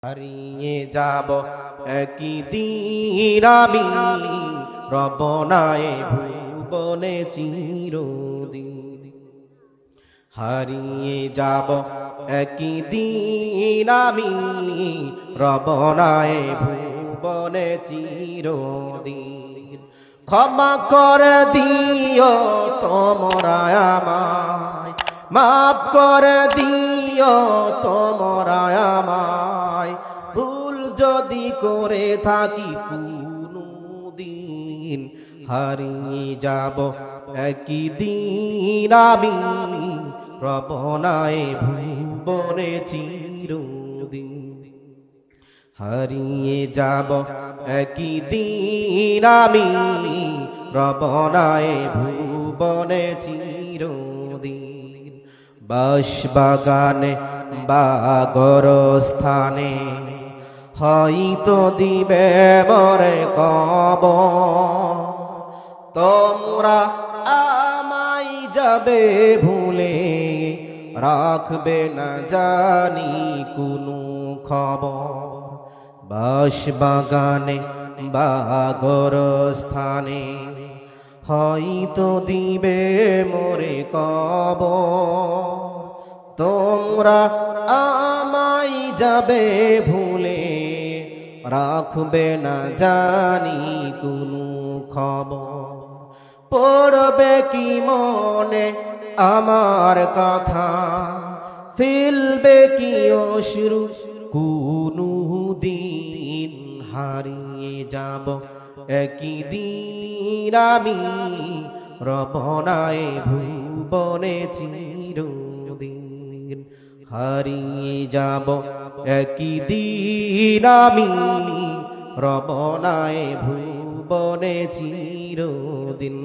হারিয়ে যাব একদিন আমি রবনায় ভুবনে চিরদিন। হারিয়ে যাব একদিন আমি রবনায় ভুবনে চিরদিন। ক্ষমা করে দিও তোমরা আমায়, মাফ করে দিও তোমরা আমায়, ভুল যদি করে থাকি কোনদিন। হারিয়ে যাব একদিন আমি রবনায় ভুবনে চিরদিন। হারিয়ে যাব একদিন আমি রবনায় ভুবনে চিরদিন। বাঁশবাগানে বা গোরস্থানে হয়তো দিবে মোরে কবর, তোমরা আমায় যাবে ভুলে, রাখবে না জানি কোনো খবর। বাঁশবাগানে বা গোরস্থানে হয়তো দিবে মোরে কবর, তোমরা আমায় যাবে ভুলে, রাখবে না জানি কোনো খবর। পড়বে কি মনে আমার কথা, ফেলবে কি অশ্রু কোনো দিন। হারিয়ে যাব একদিন আমি রবনায় ভুবনে চিরদিন। হারিয়ে যাব একদিন আমি রবনায় ভুবনে চিরদিন।